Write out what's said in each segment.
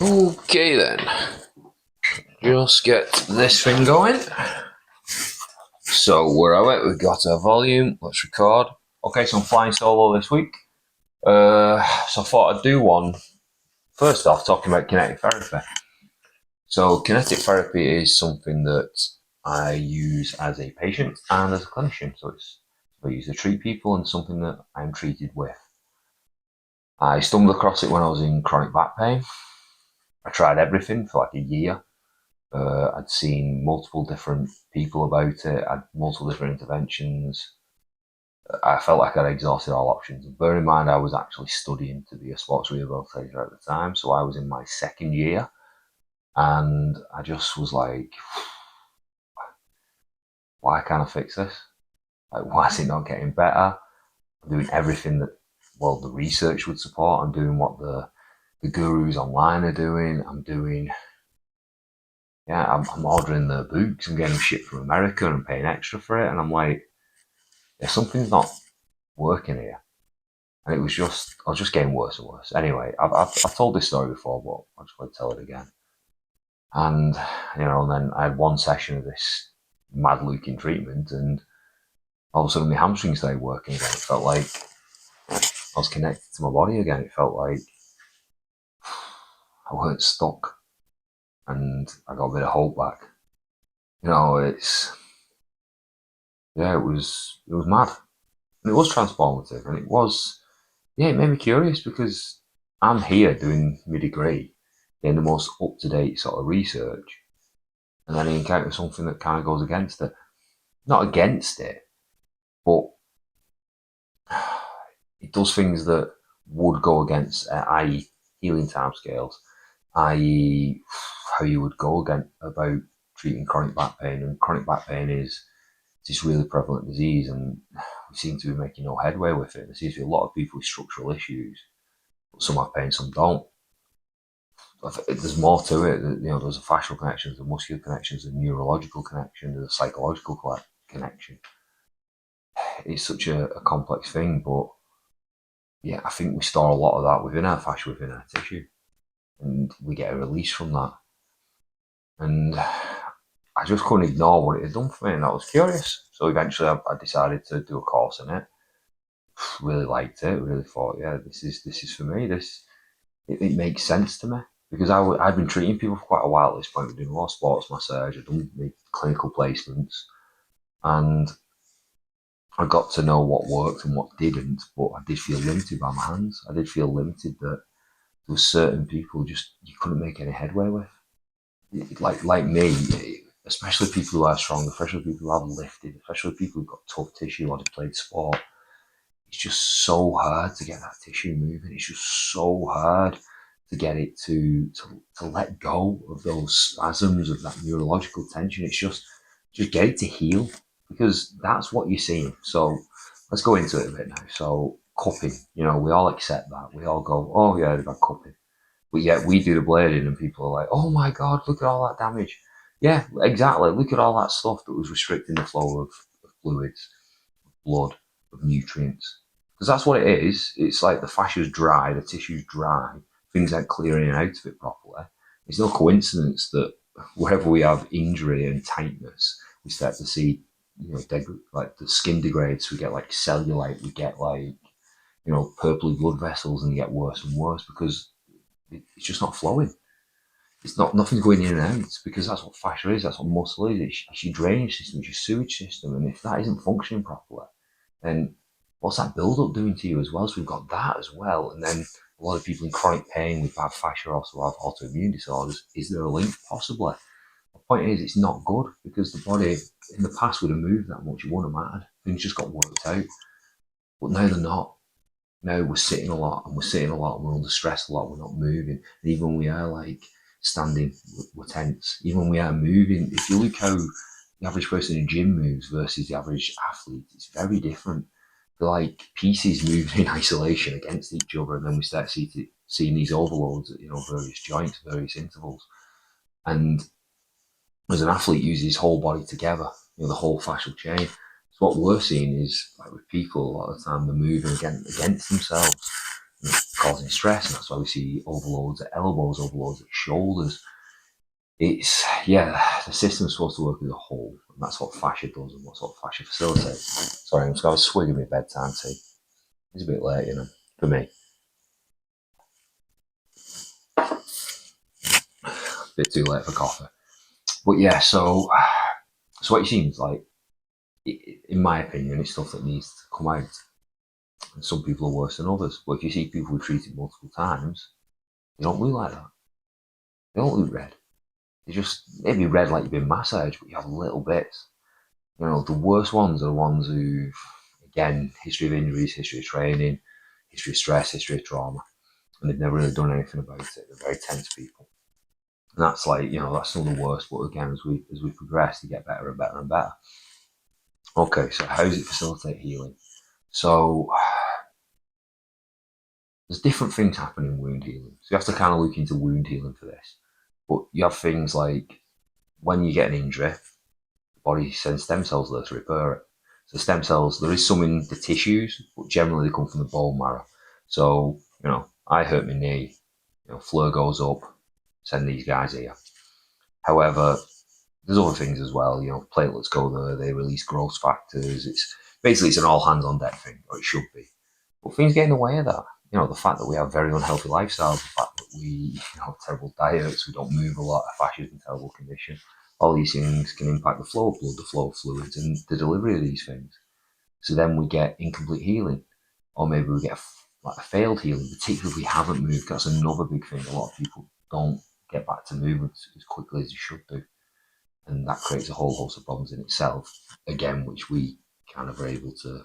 Okay then, just get this thing going. So we're at it, we've got our volume, let's record. Okay, so I'm flying solo this week. So I thought I'd do one, first off, talking about kinetic therapy. So kinetic therapy is something that I use as a patient and as a clinician. So I use to treat people and something that I'm treated with. I stumbled across it when I was in chronic back pain. I tried everything for like a year. I'd seen multiple different people about it, had multiple different interventions. I felt like I'd exhausted all options. And bear in mind, I was actually studying to be a sports rehabilitator at the time, so I was in my second year, and I just was like, why can't I fix this? Like, why is it not getting better? I'm doing everything that, well, the research would support. I'm doing what the gurus online are doing. I'm ordering the books. I'm getting them shipped from America and I'm paying extra for it. And I'm like, yeah, something's not working here. And it was just, I was just getting worse and worse. Anyway, I've told this story before, but I just want to tell it again. And, and then I had one session of this mad looking treatment, and all of a sudden my hamstrings started working again. It felt like I was connected to my body again. It felt like I weren't stuck, and I got a bit of hope back. It was mad. And it was transformative, and it made me curious because I'm here doing my degree in the most up-to-date sort of research, and then I encounter something that kind of goes against it. Not against it, but it does things that would go against, i.e., healing timescales, i.e., how you would go again about treating chronic back pain. And chronic back pain is this really prevalent disease, and we seem to be making no headway with it. There seems to be a lot of people with structural issues, but some have pain, some don't. There's more to it. There's a fascial connection, there's a muscular connection, there's a neurological connection, there's a psychological connection. It's such a complex thing, but yeah, I think we store a lot of that within our fascia, within our tissue, and we get a release from that. And I just couldn't ignore what it had done for me, and I was curious. So eventually, I decided to do a course in it. Really liked it. Really thought, yeah, this is for me. It makes sense to me because I'd been treating people for quite a while at this point. I've been doing a lot of sports massage. I'd done the clinical placements, and I got to know what worked and what didn't. But I did feel limited by my hands. I did feel limited that there were certain people just you couldn't make any headway with. Like me, especially people who are strong, especially people who have lifted, especially people who've got tough tissue or have played sport. It's just so hard to get that tissue moving. It's just so hard to get it to let go of those spasms of that neurological tension. It's just get it to heal because that's what you're seeing. So let's go into it a bit now. So cupping, we all accept that. We all go, oh yeah, they've had cupping. But yet we do the blading and people are like, oh my God, look at all that damage. Yeah, exactly. Look at all that stuff that was restricting the flow of fluids, blood, of nutrients. Because that's what it is. It's like the fascia's dry, the tissue's dry, things aren't clearing out of it properly. It's no coincidence that wherever we have injury and tightness, we start to see, like the skin degrades, we get like cellulite, we get like, purpley blood vessels and they get worse and worse because it's just not flowing. It's not nothing's going in and out because that's what fascia is. That's what muscle is. It's your drainage system. It's your sewage system. And if that isn't functioning properly, then what's that build-up doing to you as well? So we've got that as well. And then a lot of people in chronic pain with bad fascia also have autoimmune disorders. Is there a link? Possibly. The point is, it's not good because the body in the past would have moved that much. It wouldn't have mattered. Things just got worked out. But now they're not. Now we're sitting a lot and we're under stress a lot. We're not moving. And even when we are like standing, we're tense. Even when we are moving, if you look how the average person in a gym moves versus the average athlete, it's very different. They're like pieces moving in isolation against each other, and then we start seeing these overloads at various joints, various intervals. And as an athlete uses his whole body together, the whole fascial chain. So what we're seeing is like with people a lot of the time they're moving against themselves. causing stress, and that's why we see overloads at elbows, overloads at shoulders. It's, yeah, the system's supposed to work as a whole, and that's what fascia does, and that's what fascia facilitates. Sorry, I'm just going to have a swig of my bedtime tea. It's a bit late, you know, for me. A bit too late for coffee. But yeah, so what it seems like, in my opinion, it's stuff that needs to come out. And some people are worse than others. But if you see people who treat it multiple times, they don't look like that. They don't look red. They just maybe red like you've been massaged, but you have little bits. You know, the worst ones are the ones who've, again, history of injuries, history of training, history of stress, history of trauma, and they've never really done anything about it. They're very tense people. And that's like, you know, that's some of the worst. But again, as we progress, they get better and better and better. Okay, so how does it facilitate healing? So there's different things happening in wound healing. So you have to kind of look into wound healing for this. But you have things like when you get an injury, the body sends stem cells there to repair it. So stem cells, there is some in the tissues, but generally they come from the bone marrow. So, you know, I hurt my knee, you know, flare goes up, send these guys here. However, there's other things as well, you know, platelets go there, they release growth factors. It's basically, it's an all hands on deck thing, or it should be. But things get in the way of that. You know, the fact that we have very unhealthy lifestyles, the fact that we, you know, terrible diets, we don't move a lot, our fascia is in terrible condition. All these things can impact the flow of blood, the flow of fluids, and the delivery of these things. So then we get incomplete healing, or maybe we get like a failed healing, particularly if we haven't moved. That's another big thing. A lot of people don't get back to movement as quickly as they should do, and that creates a whole host of problems in itself. Again, which we kind of are able to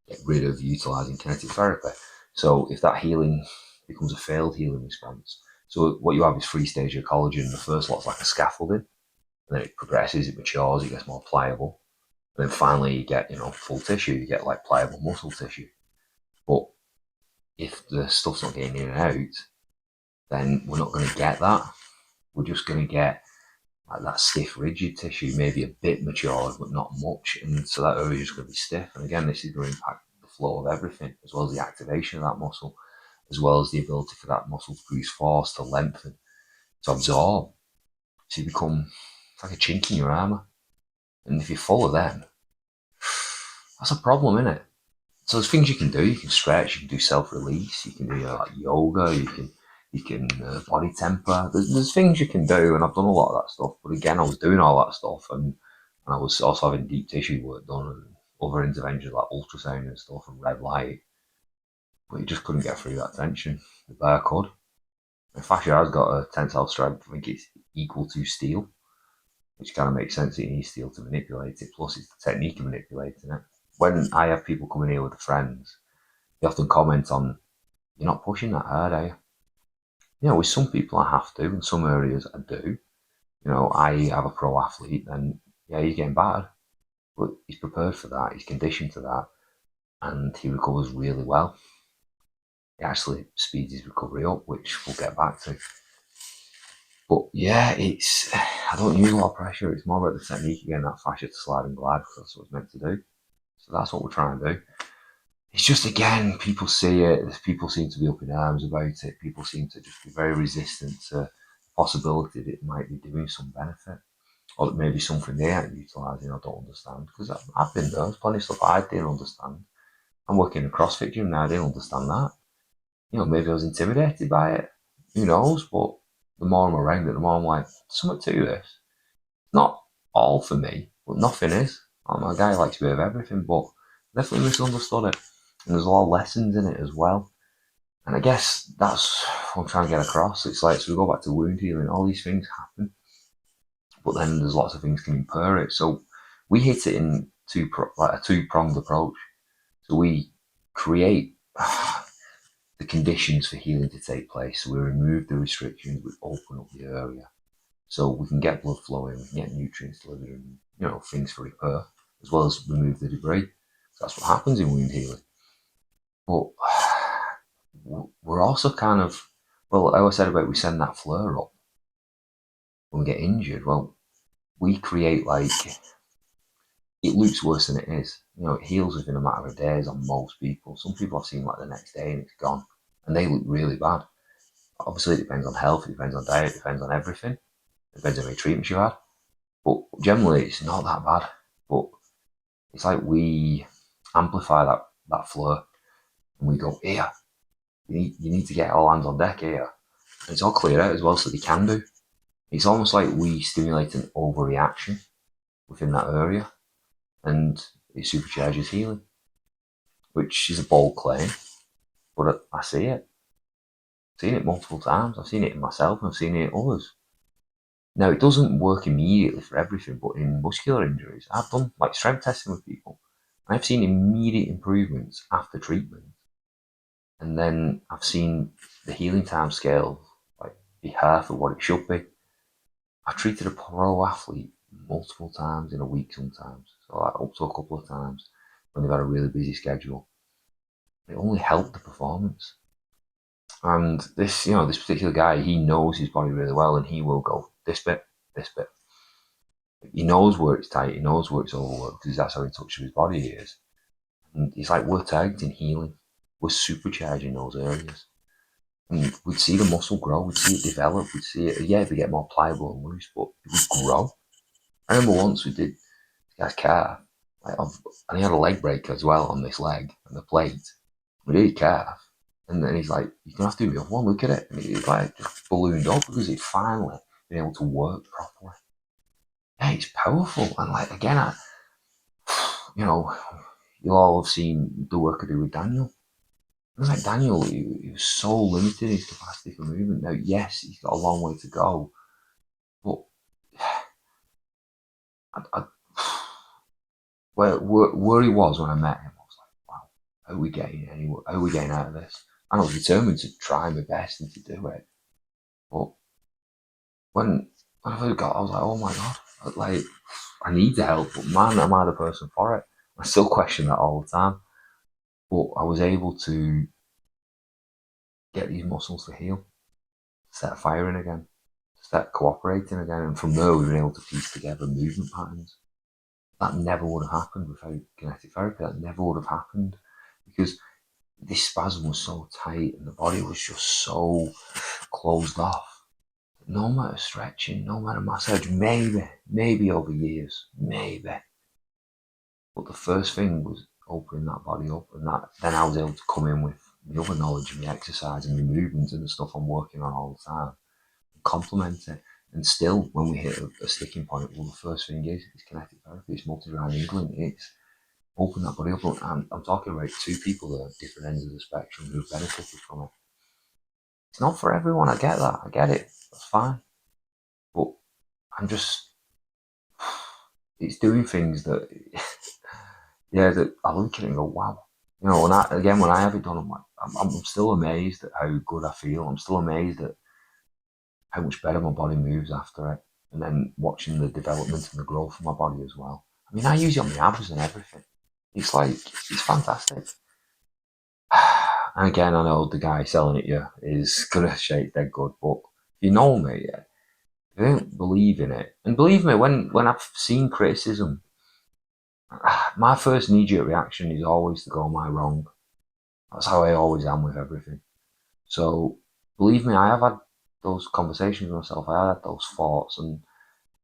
get rid of utilizing kinetic therapy. So if that healing becomes a failed healing response, so what you have is three-stage collagen. The first lot's like a scaffolding, and then it progresses, it matures, it gets more pliable, and then finally you get, you know, full tissue. You get like pliable muscle tissue. But if the stuff's not getting in and out, then we're not going to get that. We're just going to get like that stiff, rigid tissue, maybe a bit matured, but not much, and so that area is going to be stiff. And again, this is going to impact the flow of everything, as well as the activation of that muscle, as well as the ability for that muscle to produce force, to lengthen, to absorb. So you become, it's like a chink in your armour. And if you're full of them, that's a problem, isn't it? So there's things you can do. You can stretch, you can do self-release, you can do like yoga, you can body temper. There's things you can do, and I've done a lot of that stuff. But again, I was doing all that stuff, and I was also having deep tissue work done and other interventions like ultrasound and stuff and red light. But you just couldn't get through that tension. The bear could. The fascia has got a tensile strength. I think it's equal to steel, which kind of makes sense. You need steel to manipulate it. Plus, it's the technique of manipulating it. When I have people coming here with friends, they often comment on, "You're not pushing that hard, are you?" You know, with some people I have to, in some areas I do. You know, I have a pro athlete, and yeah, he's getting bad, but he's prepared for that, he's conditioned to that, and he recovers really well. It actually speeds his recovery up, which we'll get back to. But yeah, I don't use a lot of pressure. It's more about the technique again, that fascia to slide and glide, because that's what it's meant to do. So that's what we're trying to do. It's just, again, people see it, people seem to be up in arms about it, people seem to just be very resistant to the possibility that it might be doing some benefit, or that maybe something they aren't utilising or don't understand. Because I've been there, there's plenty of stuff I didn't understand. I'm working in a CrossFit gym now, I didn't understand that. You know, maybe I was intimidated by it, who knows, but the more I'm around it, the more I'm like, something to this. Not all for me, but nothing is. I'm a guy who likes a bit of everything, but definitely misunderstood it. And there's a lot of lessons in it as well. And I guess that's what I'm trying to get across. It's like, so we go back to wound healing, all these things happen, but then there's lots of things can impair it. So we hit it in a two-pronged approach. So we create the conditions for healing to take place. So we remove the restrictions, we open up the area. So we can get blood flowing, we can get nutrients delivered, and, you know, things for repair, as well as remove the debris. So that's what happens in wound healing. But we're also kind of, well, I always said about we send that flare up when we get injured. Well, we create like, it looks worse than it is. You know, it heals within a matter of days on most people. Some people I've seen like the next day and it's gone. and they look really bad. Obviously, it depends on health, it depends on diet, it depends on everything. It depends on how many treatments you had. But generally, it's not that bad. But it's like we amplify that flare and we go, here, you need to get all hands on deck here. And it's all clear out as well, so they can do. It's almost like we stimulate an overreaction within that area and it supercharges healing, which is a bold claim, but I see it. I've seen it multiple times. I've seen it in myself and I've seen it in others. Now, it doesn't work immediately for everything, but in muscular injuries, I've done like strength testing with people. And I've seen immediate improvements after treatment. And then I've seen the healing time scale like be half of what it should be. I've treated a pro athlete multiple times in a week sometimes, so like up to a couple of times when they've had a really busy schedule. It only helped the performance. And this, this particular guy, he knows his body really well, and he will go this bit, this bit. He knows where it's tight, he knows where it's overworked, because that's how in touch with his body he is. And he's like, we're tagged in healing, we're supercharging those areas. And we'd see the muscle grow, we'd see it develop, we'd see it, yeah, it'd get more pliable and loose, but it would grow. I remember once we did this guy's calf, and he had a leg break as well on this leg and the plate. We did his calf, and then he's like, "You're gonna have to do me off one. Look at it." And he's like just ballooned up because he'd finally been able to work properly. Yeah, it's powerful, and like again, you'll all have seen the work I do with Daniel. It was like Daniel, he was so limited in his capacity for movement. Now, yes, he's got a long way to go, but I, where he was when I met him, I was like, wow, how are we getting anywhere? How are we getting out of this? And I was determined to try my best and to do it. But when I first got, I was like, oh my god, like I need the help, but man, am I the person for it? I still question that all the time. But I was able to get these muscles to heal, start firing again, start cooperating again, and from there we were able to piece together movement patterns. That never would have happened without kinetic therapy. That never would have happened because this spasm was so tight and the body was just so closed off. No matter stretching, no matter massage, maybe over years, maybe. But the first thing was opening that body up, and then I was able to come in with the other knowledge and the exercise and the movements and the stuff I'm working on all the time, and complement it. And still, when we hit a sticking point, well, the first thing is kinetic therapy. It's multi-round England. It's open that body up. And I'm talking about two people that are at different ends of the spectrum who've benefited from it. It's not for everyone. I get that. I get it. That's fine. But I'm just, it's doing things that, yeah, that I look at it and go, wow. When I have it done, I'm still amazed at how good I feel. I'm still amazed at how much better my body moves after it. And then watching the development and the growth of my body as well. I mean, I use it on my abs and everything. It's fantastic. And again, I know the guy selling it you is gonna shake dead good, but if you know me, yeah, if you don't believe in it, and believe me, when I've seen criticism, my first knee-jerk reaction is always to go, am I wrong? That's how I always am with everything. So believe me, I have had those conversations with myself. I have had those thoughts, and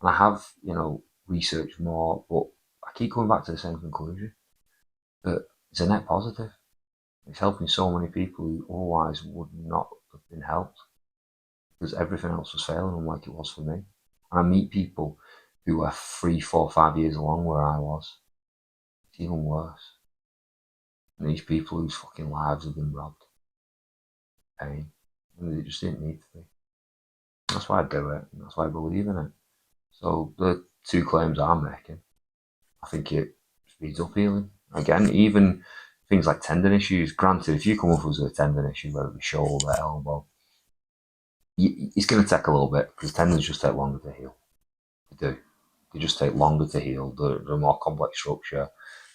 I have, researched more, but I keep coming back to the same conclusion that it's a net positive. It's helping so many people who otherwise would not have been helped because everything else was failing them like it was for me. And I meet people who are 3, 4, 5 years along where I was. It's even worse. And these people whose fucking lives have been robbed. Pain. And they just didn't need to be. That's why I do it. And that's why I believe in it. So the two claims I'm making, I think it speeds up healing. Again, even things like tendon issues. Granted, if you come up with a tendon issue, whether it be shoulder, elbow, it's going to take a little bit because tendons just take longer to heal. They do. They just take longer to heal. They're a more complex structure.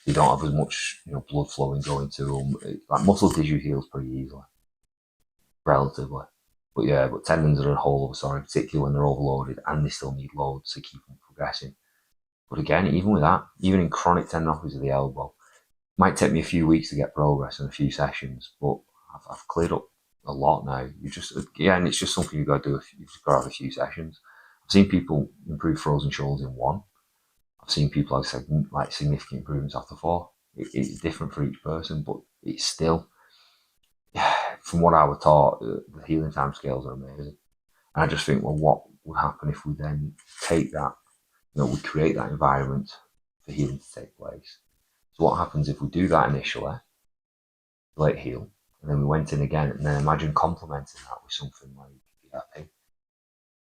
They don't have as much blood flowing going to them. Like muscle tissue heals pretty easily, relatively. But tendons are a whole other story, particularly when they're overloaded and they still need loads to keep them progressing. But again, even with that, even in chronic tendinopathy of the elbow, it might take me a few weeks to get progress and a few sessions, but I've cleared up a lot now. You just, again, it's just something you've got to do. You've got to have a few sessions. I've seen people improve frozen shoulders in one. I've seen people, like I said, like significant improvements after four. It's different for each person, but it's still, from what I was taught, the healing time scales are amazing. And I just think, well, what would happen if we then take that, we create that environment for healing to take place? So what happens if we do that initially, let it heal, and then we went in again, and then imagine complementing that with something like ERP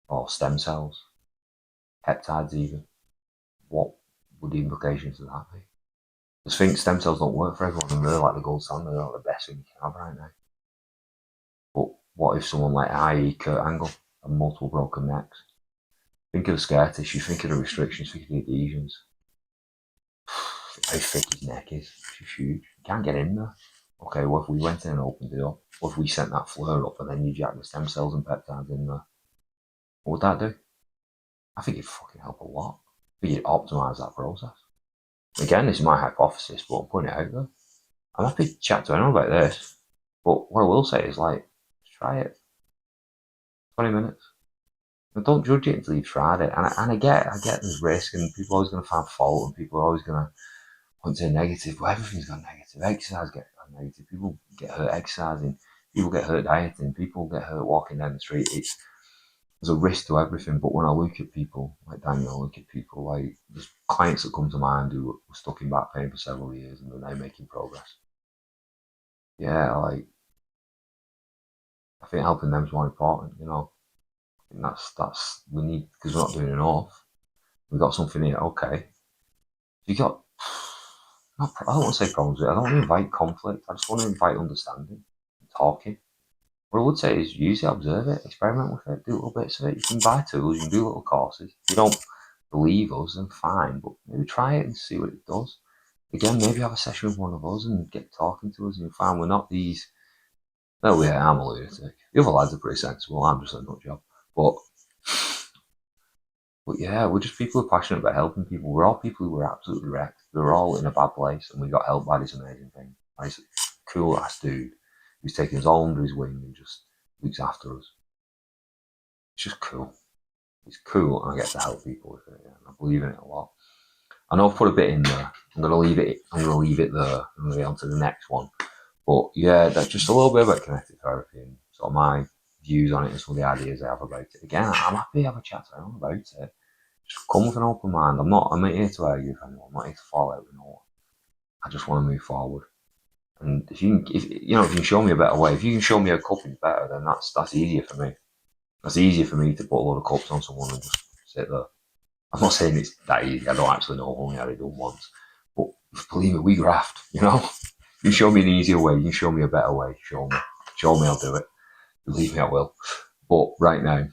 or stem cells, peptides even. What would the implications of that be? I think stem cells don't work for everyone, and they're like the gold standard, they're like the best thing you can have right now. But what if someone like i.e. Kurt Angle had multiple broken necks? Think of the scar tissue, think of the restrictions, think of the adhesions. How thick his neck is, it's huge. You can't get in there. Okay, what if we went in and opened it up? What if we sent that flare up and then you jack the stem cells and peptides in there? What would that do? I think it'd fucking help a lot. I think you'd optimise that process. Again, this is my hypothesis, but I'm putting it out there. I'm happy to chat to anyone about this, but what I will say is, like, try it. 20 minutes. But don't judge it until you've tried it. And I get there's risk, and people are always going to find fault, and people are always going to point to a negative, but everything's got negative. Exercise gets negative. People get hurt exercising. People get hurt dieting. People get hurt walking down the street. There's a risk to everything. But when I look at people like Daniel, I look at people like, there's clients that come to mind who were stuck in back pain for several years and they're now making progress. Yeah, like, I think helping them is more important. I think that's we need, because we're not doing enough. We've got something here. Okay, you got. I don't want to say problems with it. I don't want to invite conflict. I just want to invite understanding, talking. What I would say is use it, observe it, experiment with it, do little bits of it. You can buy tools, you can do little courses. If you don't believe us, then fine, but maybe try it and see what it does. Again, maybe have a session with one of us and get talking to us, and you'll find we're not these. No, yeah, I'm a lunatic. The other lads are pretty sensible. I'm just a nut job. But yeah, we're just people who are passionate about helping people. We're all people who were absolutely wrecked. We were all in a bad place, and we got helped by this amazing thing. This cool ass dude who's taking us all under his wing and just looks after us. It's just cool. It's cool, and I get to help people with it. Yeah, I believe in it a lot. I know I've put a bit in there. I'm gonna leave it there. I'm gonna get on to the next one. But yeah, that's just a little bit about kinetic therapy and sort of my views on it and some of the ideas I have about it. Again, I'm happy to have a chat to anyone about it. Just come with an open mind. I'm not here to argue with anyone. I'm not here to fall out with no one. I just want to move forward. And if you can show me a better way, if you can show me a cupping's better, then that's easier for me. That's easier for me to put a load of cups on someone and just sit there. I'm not saying it's that easy. I don't actually know. I've only had it done once. But believe me, we graft, You show me an easier way. You show me a better way. Show me. Show me, I'll do it. Believe me, I will. But right now,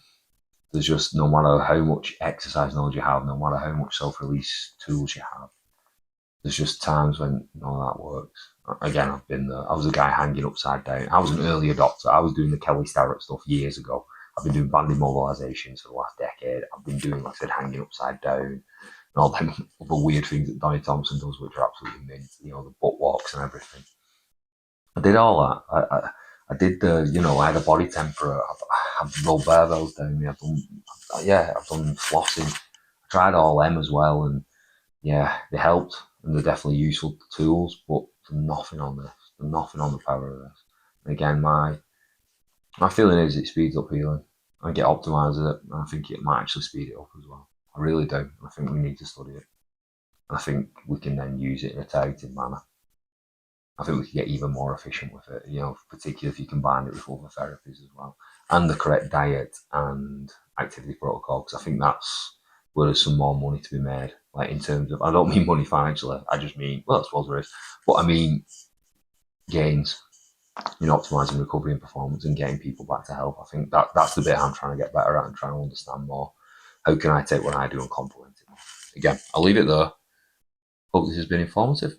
there's just, no matter how much exercise knowledge you have, no matter how much self-release tools you have, there's just times when none of that works. Again, I've been there. I was a guy hanging upside down. I was an early adopter. I was doing the Kelly Starrett stuff years ago. I've been doing banding mobilizations for the last decade. I've been doing, like I said, hanging upside down and all them other weird things that Donnie Thompson does, which are absolutely mint. The butt walks and everything. I did all that. I did I had a body temper. I've rolled barbells down me. I've done flossing. I tried all them as well, and yeah, they helped, and they're definitely useful tools, but nothing on this. Nothing on the power of this. And again, my feeling is it speeds up healing. I get optimised it, and I think it might actually speed it up as well. I really do. I think we need to study it. I think we can then use it in a targeted manner. I think we can get even more efficient with it, particularly if you combine it with other therapies as well, and the correct diet and activity protocol, because I think that's where there's some more money to be made. Like, in terms of, I don't mean money financially, I just mean, well, I suppose there is, but I mean gains, optimizing recovery and performance and getting people back to health. I think that's the bit I'm trying to get better at and trying to understand more. How can I take what I do and complement it more? Again, I'll leave it there. Hope this has been informative.